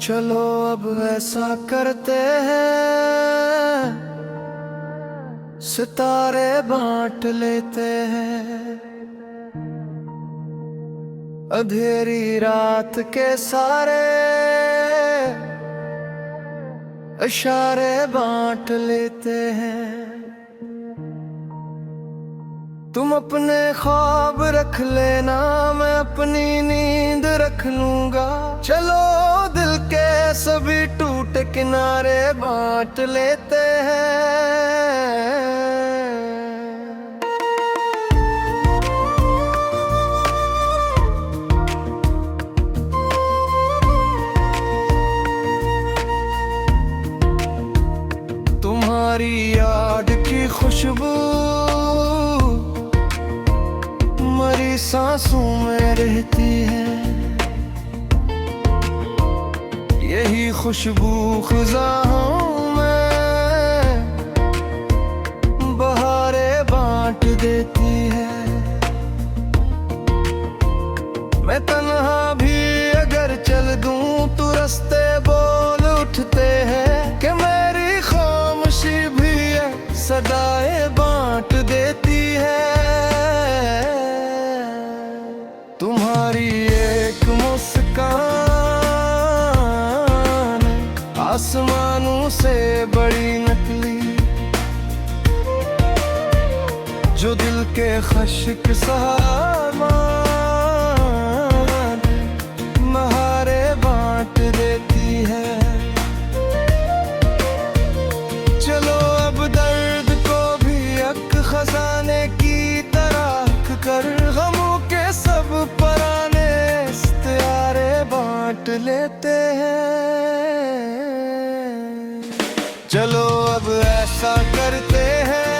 चलो अब ऐसा करते हैं, सितारे बांट लेते हैं। अंधेरी रात के सारे इशारे बांट लेते हैं। तुम अपने ख्वाब रख लेना, मैं अपनी नींद रख लूंगा। चलो दिल के सभी टूटे किनारे बांट लेते हैं। तुम्हारी याद की खुशबू मरी सांसों में रहती है। यही खुशबू खुजाओं में बहारे बांट देती है। मैं तन्हा भी अगर चल दूं तो रास्ते बोल उठते हैं कि मेरी खामोशी भी सदाएं बांट देती है। तुम्हारी एक मुस्कान आसमानों से बड़ी नकली, जो दिल के खश्क सामान महारे बांट देती है। चलो अब दर्द को भी एक खजाने की तरह कर गमों के सब पराने इस्तियारे बांट लेते हैं। चलो अब ऐसा करते हैं,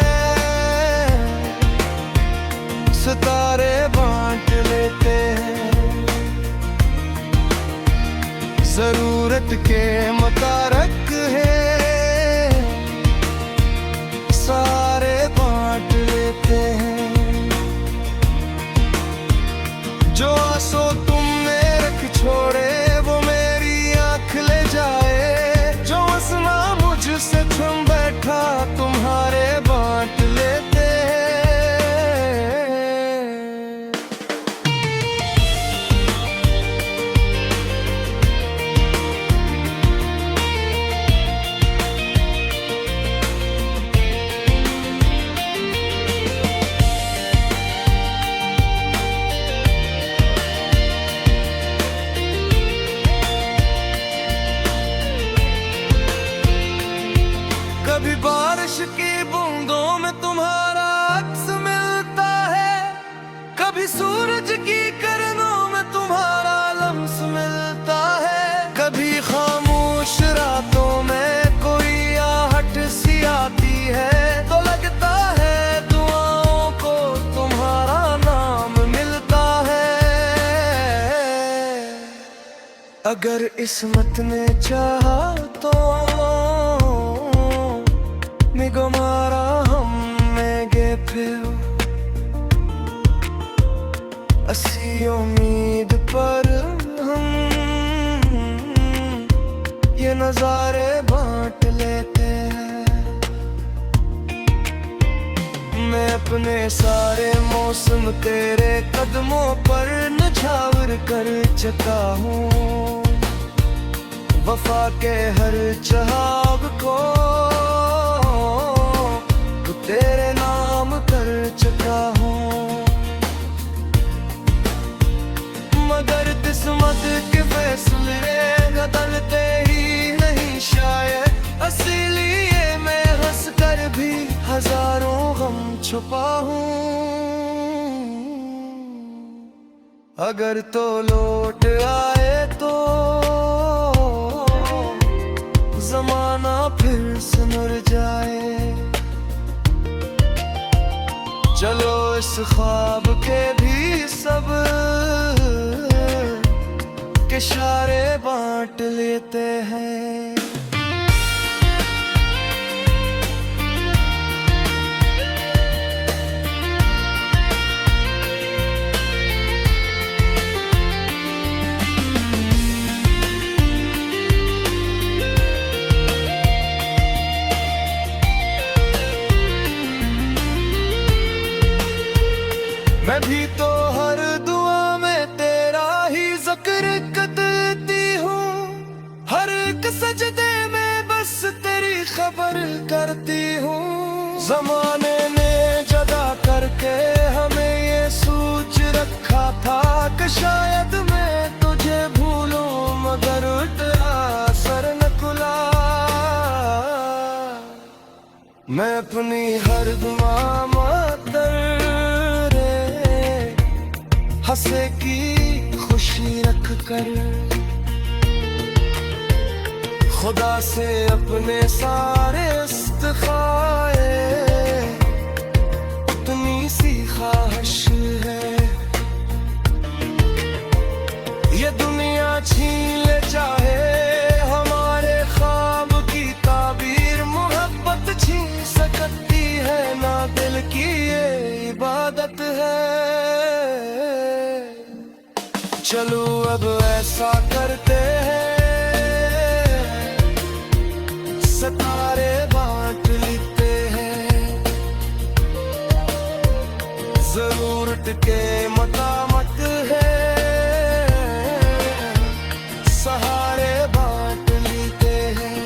सितारे बांट लेते हैं। जरूरत के मुताबिक है सारे बांट लेते हैं। जो आंसू तुमने रख छोड़े वो मेरी आंख ले जाए। जो हंसना मुझसे थम बैठा तुम्हारे बांट लेते हैं। कभी बारिश की बूंदों में तुम्हारा अक्स मिलता है, कभी सूरज की किरणों में तुम्हारा लम्स मिलता है। कभी खामोश रातों में कोई आहट सी आती है, तो लगता है दुआओं को तुम्हारा नाम मिलता है। अगर किस्मत ने चाहा तो मिगमारा हम मेगे फिर असी उम्मीद पर हम ये नजारे बांट लेते हैं। मैं अपने सारे मौसम तेरे कदमों पर नछावर कर चुका हूँ। वफा के हर चाहत को तेरे नाम कर चुका हूँ। मगर किस्मत के फैसले बदलते ही नहीं शायद, इसीलिए मैं हंस कर भी हजारों गम छुपा हूँ। अगर तो लौट आए तो जमाना फिर सुधर जाए। चलो इस ख्वाब के भी सब के इशारे बांट लेते हैं। करती हूँ। जमाने ने जदा करके हमें ये सोच रखा था कि शायद मैं तुझे भूलूं, मगर उल्टा असर न खुला। मैं अपनी हर दुआ मातर हंसे की खुशी रख कर खुदा से अपने सारे इस्तिखाए, उतनी सी ख्वाहिश है ये दुनिया छीन ले चाहे हमारे ख्वाब की ताबीर। मोहब्बत छीन सकती है ना, दिल की ये इबादत है। चलो अब ऐसा करते हैं, सितारे बांट लेते हैं। जरूरत के मुताबिक है, सहारे बांट लेते हैं।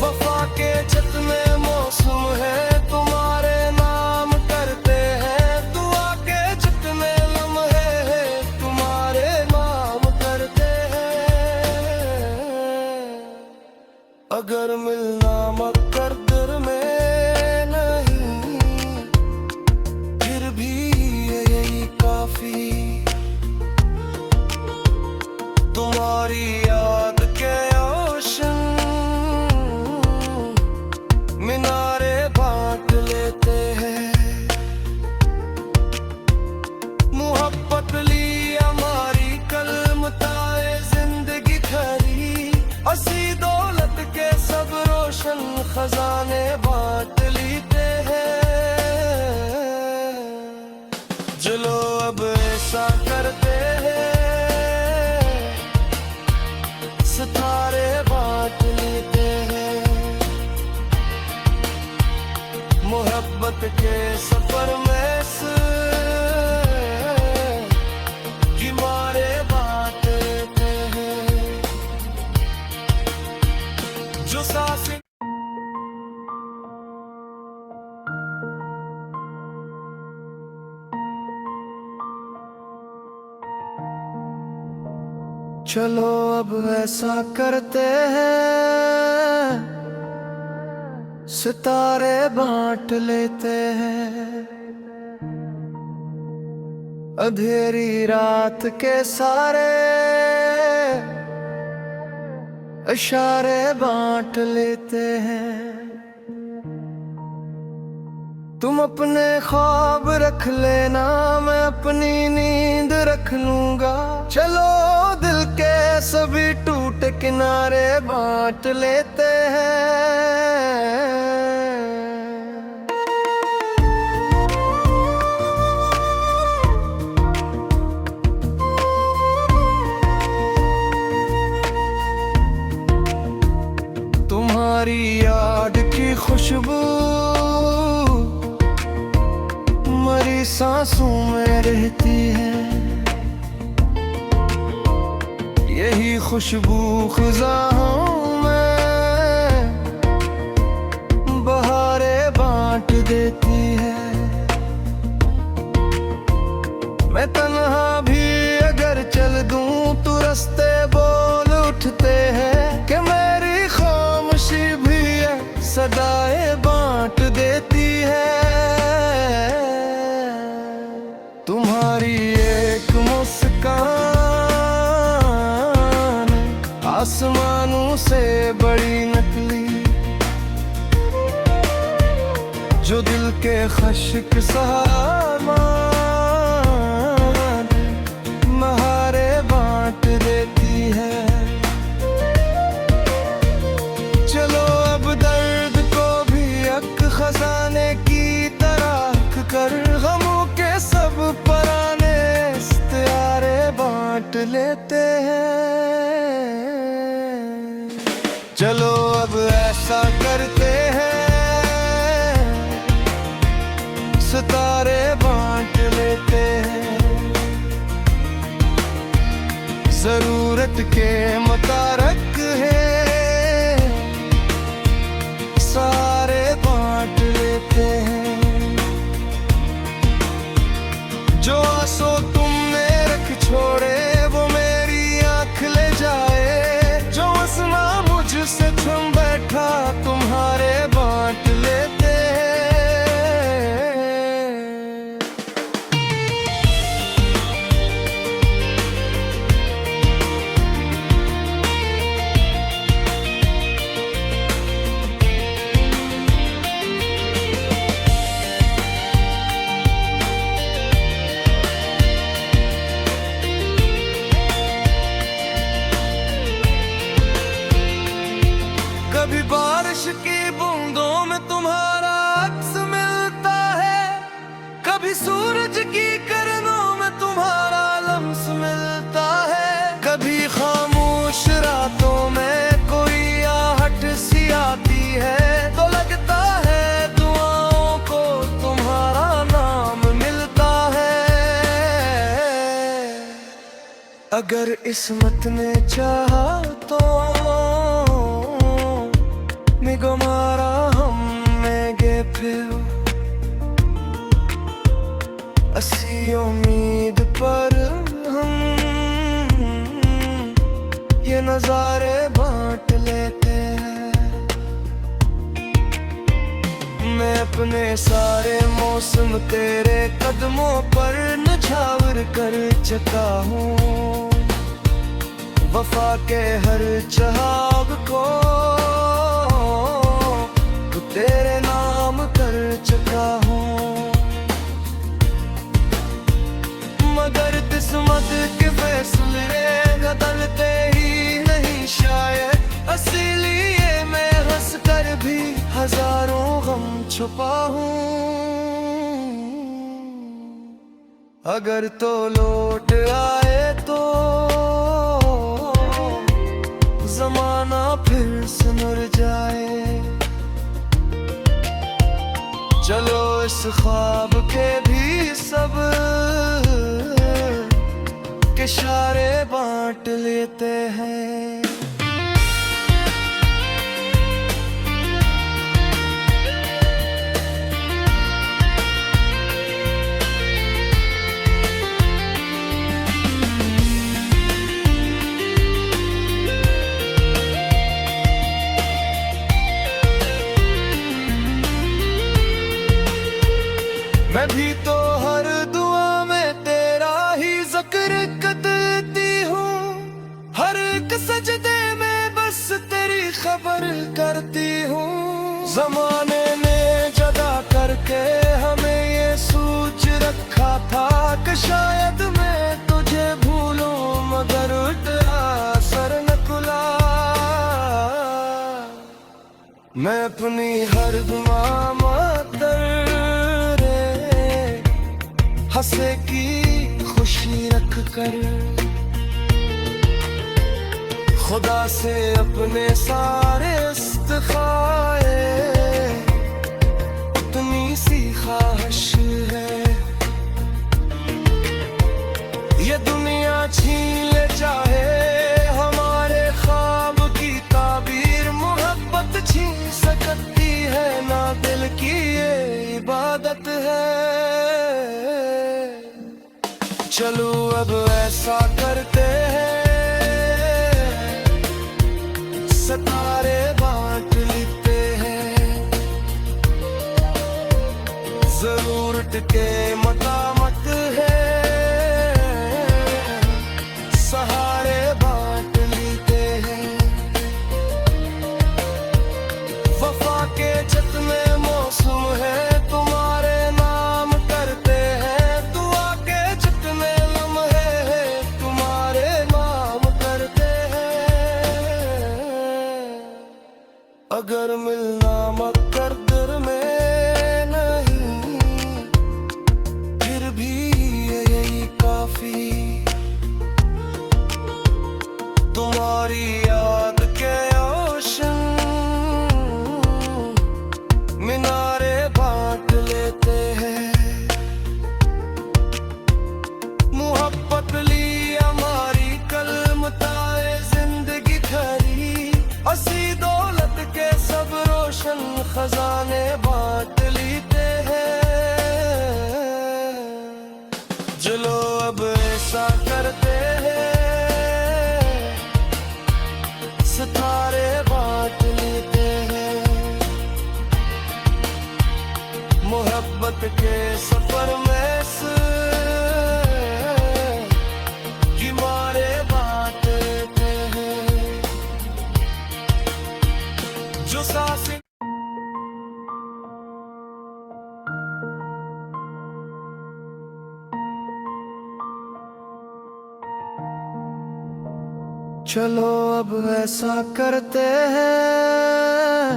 वफा के जितने मौसम है तुम्हारे नाम करते हैं। दुआ के जितने लम्हे हैं तुम्हारे नाम करते हैं। अगर मिलना मकद्दर में नहीं, फिर भी यही काफी। तुम्हारी याद के ओशन मीनारे बांट लेते हैं। मोहब्बत ली हमारी कलम ताए जिंदगी खरी, असी दौलत के सब रोशन खजाने बांट लेते हैं। चलो अब ऐसा करते हैं, सितारे बांट लेते हैं। मोहब्बत के सफर में किनारे बांट लेते हैं। जो सांसें चलो अब ऐसा करते हैं, सितारे बांट लेते हैं। अंधेरी रात के सारे इशारे बांट लेते हैं। तुम अपने ख्वाब रख लेना, मैं अपनी नींद रख लूंगा। चलो दिल के सभी टूटे किनारे बांट लेते हैं। तुम्हारी याद की खुशबू मरी सांसों में रहती है। यही खुशबू खुजाओं में बहारे बांट देती है। मैं तन्हा भी अगर चल दूं तो रास्ते बोल उठते हैं कि मेरी खामोशी भी सदाएं बांट देती है। तुम्हारी एक मुस्कान आसमानों से बड़ी नकली, जो दिल के खश्क सामान महारे बांट देती है। चलो अब दर्द को भी एक खजाने की तरह कर, गमों के सब पराने इस्तियारे बांट लेते हैं। चलो अब ऐसा करते हैं, सितारे बांट लेते हैं। जरूरत के मुताबिक है, कभी बारिश की बूंदों में तुम्हारा अक्स मिलता है, कभी सूरज की किरणों में तुम्हारा लम्स मिलता है। कभी खामोश रातों में कोई आहट सी आती है, तो लगता है दुआओं को तुम्हारा नाम मिलता है। अगर किस्मत ने चाहा तो मिगमारा हम मेगे फिर असी उम्मीद पर हम ये नजारे बांट लेते हैं। मैं अपने सारे मौसम तेरे कदमों पर नछावर कर चुका हूँ, वफा के हर चहाग को तो तेरे नाम कर चुका हूँ। मगर किस्मत के फैसले बदलते ही नहीं शायद, इसीलिए मैं हंस कर भी हजारों गम छुपा हूँ। अगर तो लौट आए तो ज़माना फिर सिमर जाए, चलो इस ख्वाब के भी सब के इशारे बांट लेते हैं। मैं भी तो हर दुआ में तेरा ही जिक्र करती हूँ, हर एक सजदे में बस तेरी खबर करती हूँ। ज़माने ने जदा करके हमें ये सोच रखा था कि शायद मैं तुझे भूलूं, मगर उल्टा असर न खुला। मैं अपनी हर दुआ हंसे की खुशी रख कर खुदा से अपने सारे इस्तिखाए, इतनी सी ख्वाहिश है ये दुनिया छीन ले चाहे हमारे ख्वाब की ताबीर, मोहब्बत छीन सकती है ना दिल की ये इबादत है। चलो अब ऐसा करते हैं, सितारे बांट लेते हैं, जरूरत के मतामत है सहारे बांट लेते हैं। वफा के जितने मौसम है तुम्हारे नाम करते हैं, दुआ के जितने लम्हे हैं तुम्हारे नाम करते हैं। अगर मिलना मकद्दर में नहीं फिर भी यही काफी, तुम्हारी याद के ओशन मीनारे बांट लेते हैं। मोहब्बत ली हमारी कलमताए जिंदगी खरी, असी दौलत के सब रोशन खजाने बांट लेते हैं। चलो अब ऐसा करते हैं, सितारे बांट लेते हैं, मोहब्बत के सफर में किनारे बांट लेते हैं। जो सांसें चलो अब ऐसा करते हैं,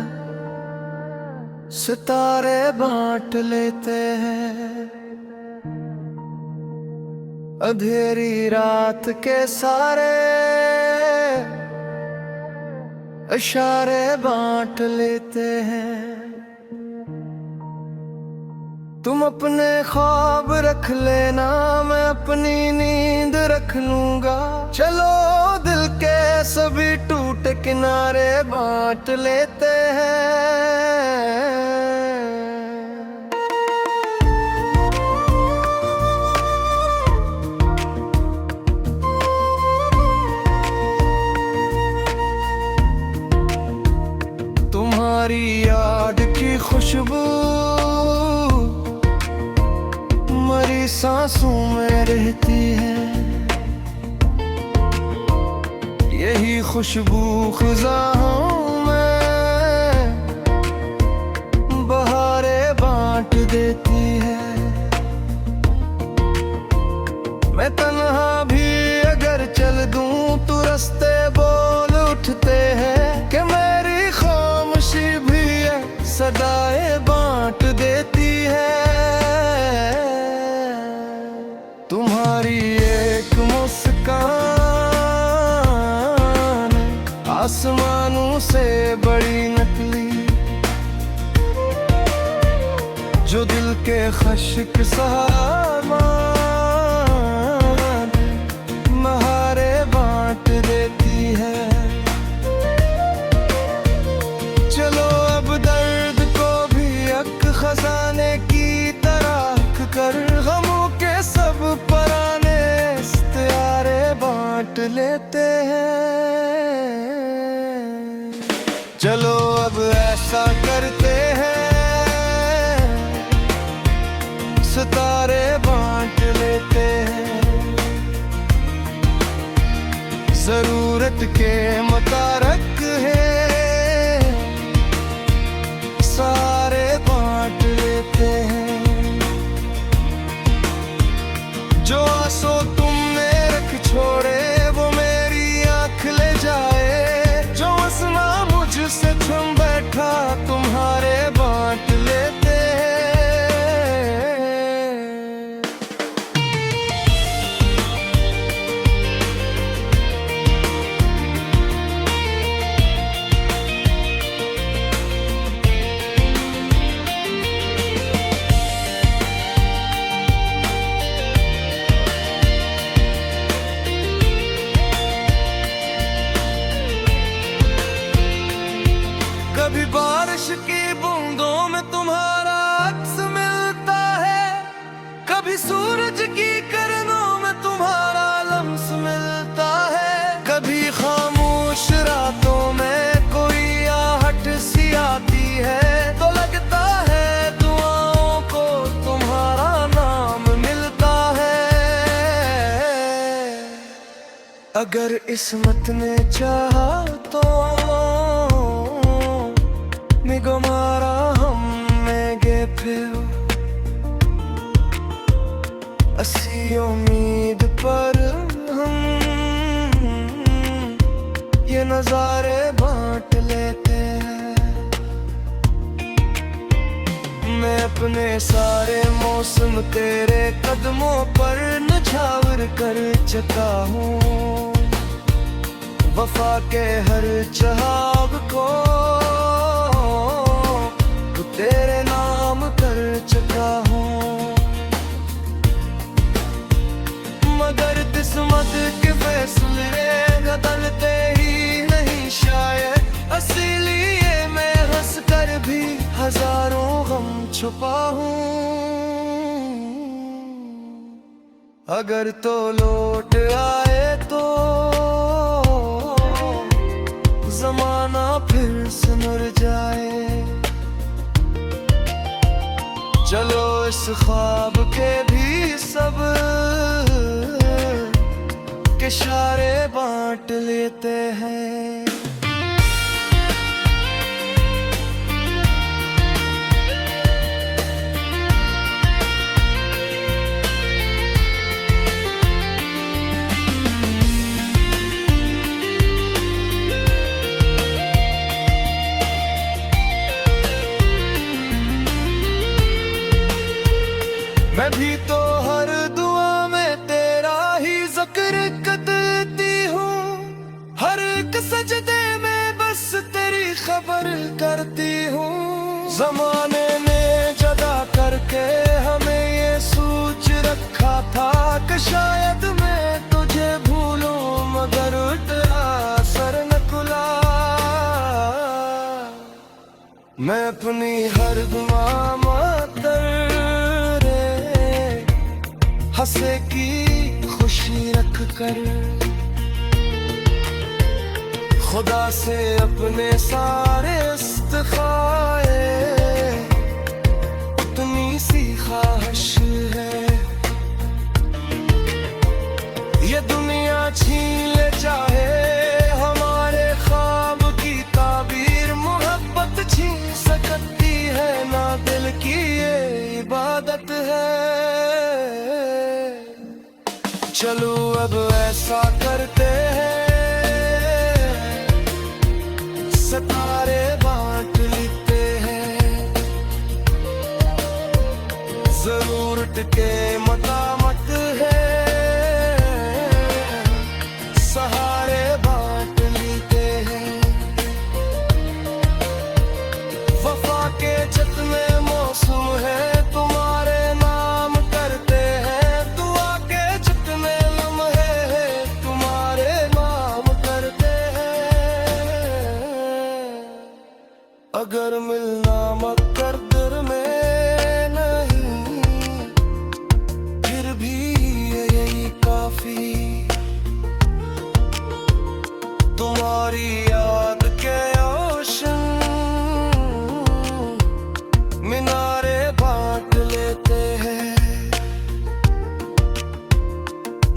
सितारे बांट लेते हैं। अंधेरी रात के सारे इशारे बांट लेते हैं। तुम अपने ख्वाब रख लेना, मैं अपनी नींद रख लूंगा। चलो दिल के सभी टूटे किनारे बांट लेते हैं। तुम्हारी याद की खुशबू मरी सांसों में रहती है। यही खुशबू खुजाओं में बहारे बांट देती है। मैं तन्हा भी अगर चल दूं तो रास्ते बोल उठते हैं कि मेरी खामोशी भी सदाएं बांट देती है। तुम्हारी एक मुस्कान आसमानों से बड़ी नकली, जो दिल के खश्क सामान महारे बांट देती है। चलो अब दर्द को भी एक खजाने की तरह कर, गमों के सब पराने इस्तियारे बांट लेते हैं। चलो अब ऐसा करते हैं, सितारे बांट लेते हैं। जरूरत के मुताबिक है सारे बांट लेते हैं। जो आंसू तुमने रख छोड़े वो मेरी आंख ले जाए। जो हंसना मुझसे थम बैठा तुम्हारे बांट लेते हैं। कभी बारिश की बूंदों में तुम्हारा अक्स मिलता है, कभी सूरज की किरणों में तुम्हारा लम्स मिलता है। कभी खामोश रातों में कोई आहट सी आती है, तो लगता है दुआओं को तुम्हारा नाम मिलता है। अगर किस्मत ने चाहा तो मिगमारा हमें गे फिर असी उम्मीद पर हम ये नजारे बांट लेते हैं। मैं अपने सारे मौसम तेरे कदमों पर नछावर कर चुका हूँ। वफा के हर चाहत को तेरे नाम कर चुका हूँ। मगर किस्मत के फैसले बदलते ही नहीं शायद, इसीलिए मैं हंस कर भी हजारों गम छुपा हूँ। अगर तो लौट आए तो जमाना फिर से मुड़ जाए। चलो इस ख्वाब के भी सब के इशारे बांट लेते हैं। जमाने ने जदा करके हमें ये सोच रखा था कि शायद मैं तुझे भूलूं, मगर उल्टा सर न खुला। मैं अपनी हर दुआ मातर रे हंसे की खुशी रख कर खुदा से अपने सारे इस्तिखाए उतनी सी ख्वाहिश है। ये दुनिया छीन ले चाहे हमारे ख्वाब की ताबीर, मोहब्बत छीन सकती है ना, दिल की ये इबादत है। चलो अब ऐसा करते हैं, सितारे बांट लेते हैं। जरूरत के मतामत है, सहारे बांट लेते हैं। वफा के जितने मौसम है तुम्हारे नाम करते हैं, दुआ के जितने लम्हे हैं तुम्हारे नाम करते हैं। अगर मिलना मकद्दर में नहीं, फिर भी यही काफी। तुम्हारी याद के ओशन मीनारे बांट लेते हैं।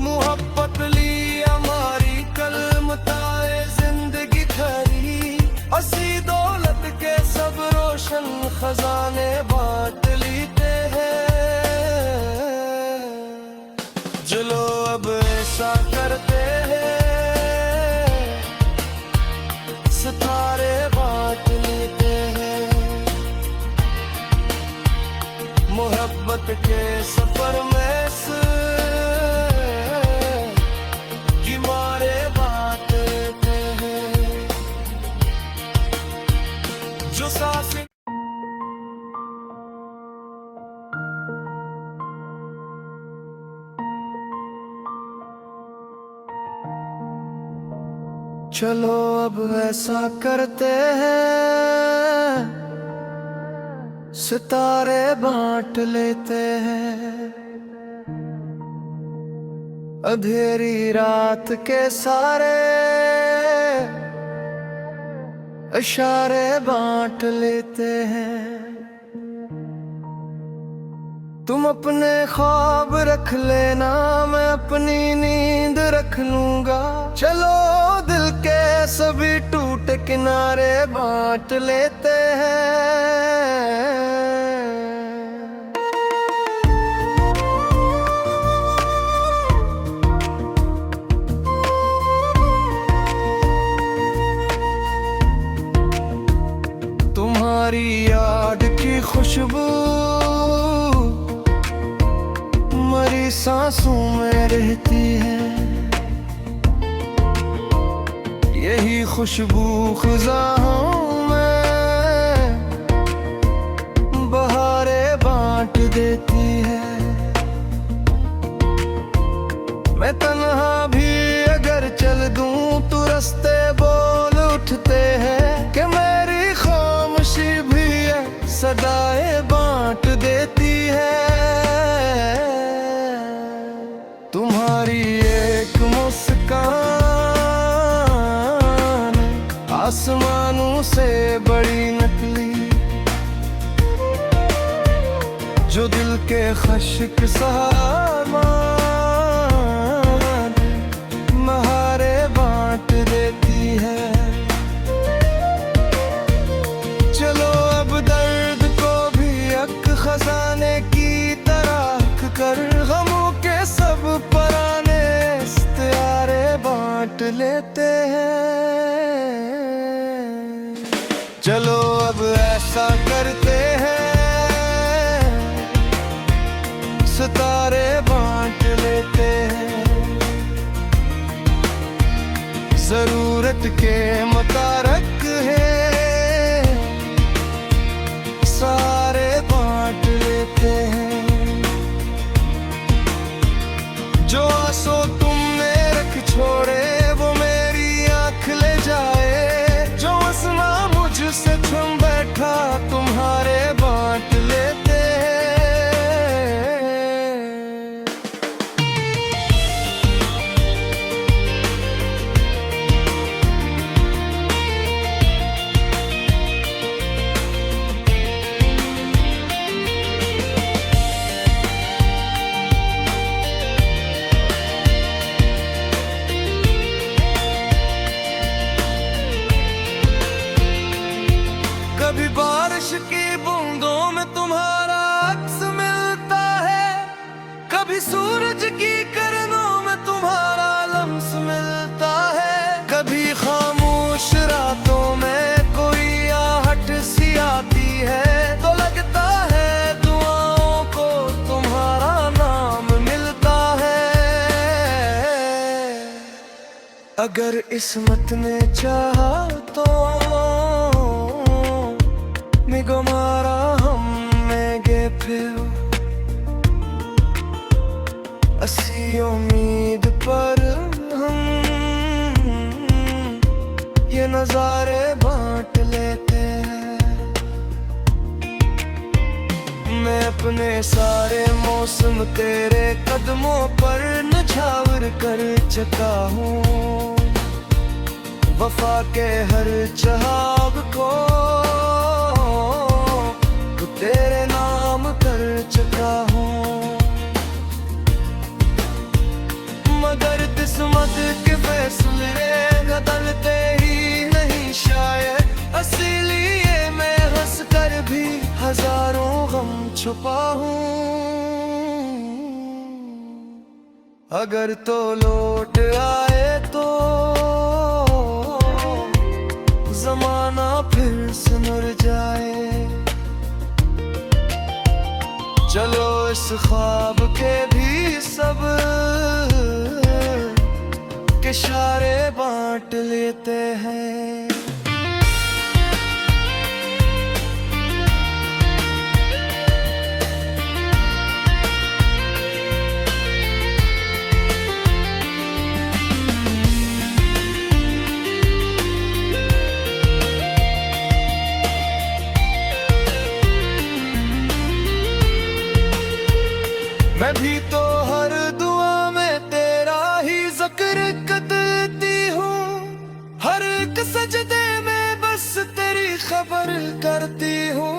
मोहब्बत ली हमारी कलम ताए जिंदगी खरी, असी दौलत के सब रोशन खजाने बांट लेते हैं। चलो अब ऐसा करते हैं, सितारे बांट लेते हैं। मोहब्बत के सफर में किनारे बांट लेते हैं। जो सांसें चलो अब ऐसा करते हैं, सितारे बांट लेते हैं। अंधेरी रात के सारे इशारे बांट लेते हैं। तुम अपने ख्वाब रख लेना, मैं अपनी नींद रख लूंगा। चलो दिल के सभी टूटे किनारे बांट लेते हैं। तुम्हारी याद की खुशबू मरी सांसों में रहती है, यही खुशबू खुजाओं में बहारे बांट देती है। मैं तन्हा भी अगर चल दूं तो रास्ते बोल उठते हैं कि मेरी खामोशी भी सदाएं बांट देती है। तुम्हारी एक मुस्कान आसमानों से बड़ी नकली, जो दिल के खश्क सामान महारे बांट देती है। चलो अब दर्द को भी एक खजाने की तरह कर, गमों के सब पराने इस्तियारे बांट लेते हैं। चलो अब ऐसा करते हैं, सितारे बांट लेते हैं। जरूरत के मुताबिक है, कभी बारिश की बूंदों में तुम्हारा अक्स मिलता है, कभी सूरज की किरणों में तुम्हारा लम्स मिलता है। कभी खामोश रातों में कोई आहट सी आती है, तो लगता है दुआओं को तुम्हारा नाम मिलता है। अगर किस्मत ने चाहा तो मिगमारा हम मेगे फिर असी उम्मीद पर हम ये नजारे बांट लेते हैं। मैं अपने सारे मौसम तेरे कदमों पर निछावर कर चुका हूँ, वफा के हर चाहत को तेरे नाम कर चुका हूँ। मगर किस्मत के फैसले बदलते ही नहीं शायद, इसीलिए मैं हंस कर भी हजारों गम छुपा हूँ। अगर तो लौट आए तो जमाना फिर से मुड़ जाए, चलो इस ख्वाब के भी सब इशारे बांट लेते हैं। मैं भी तो हर दुआ में तेरा ही जिक्र करती हूँ, हर एक सजदे में बस तेरी खबर करती हूँ।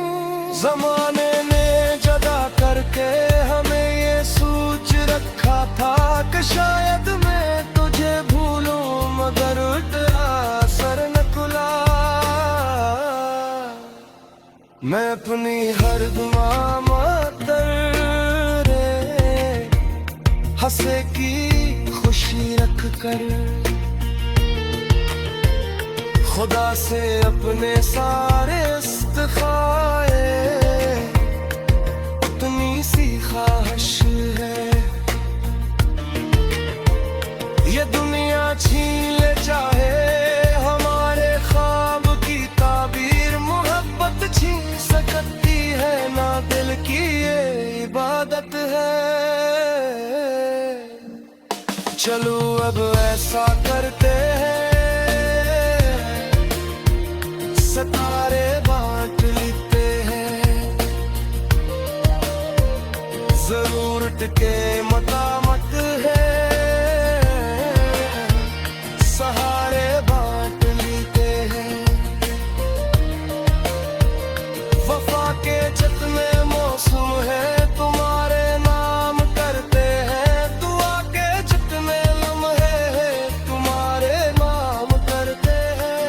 जमाने ने जदा करके हमें ये सोच रखा था कि शायद मैं तुझे भूलूं, मगर उल्टा असर न खुला। मैं अपनी हर दुआ हंसे की खुशी रख कर खुदा से अपने सारे इस्तिखाए, उतनी सी ख्वाहिश है ये दुनिया छीन ले चाहे हमारे ख्वाब की ताबीर, मोहब्बत छीन सकती है ना दिल की ये इबादत है। चलो अब ऐसा करते हैं, सितारे बांट लेते हैं, जरूरत के मतामत है सहारे बांट लेते हैं। वफा के जितने मौसम है तुम्हारे नाम करते हैं, दुआ के जितने लम्हे हैं तुम्हारे नाम करते हैं।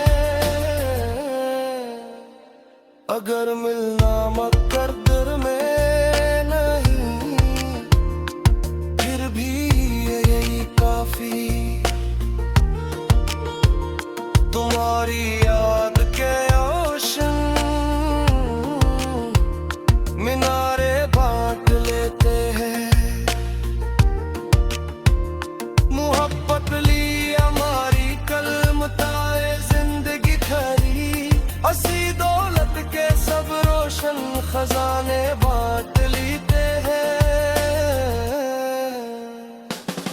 अगर मिलना मकद्दर में नहीं, फिर भी यही काफी, तुम्हारी याद के ओशन मीनारे बांट लेते हैं। मोहब्बत ली हमारी कल मताए जिंदगी खरी, असी दौलत के सब रोशन खजाने बांट लेते हैं।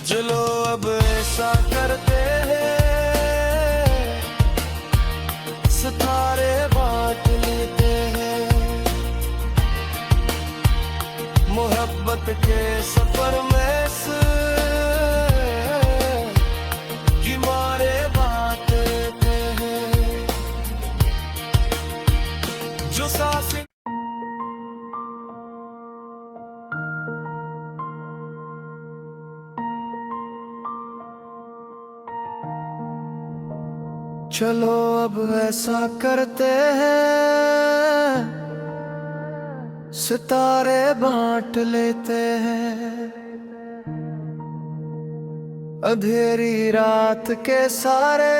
चलो अब ऐसा करते हैं, सितारे बांट लेते हैं, मोहब्बत के सफर में किनारे बांट लेते हैं। जो सांसें चलो अब ऐसा करते हैं, सितारे बांट लेते हैं। अंधेरी रात के सारे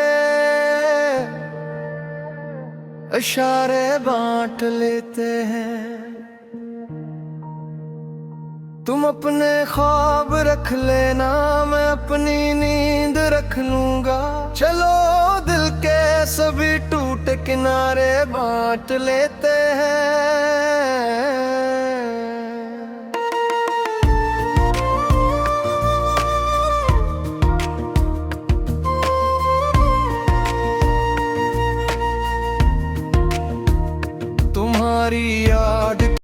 इशारे बांट लेते हैं। तुम अपने ख्वाब रख लेना, मैं अपनी नींद रख लूंगा। चलो दिल के सभी टूटे किनारे बांट लेते हैं। तुम्हारी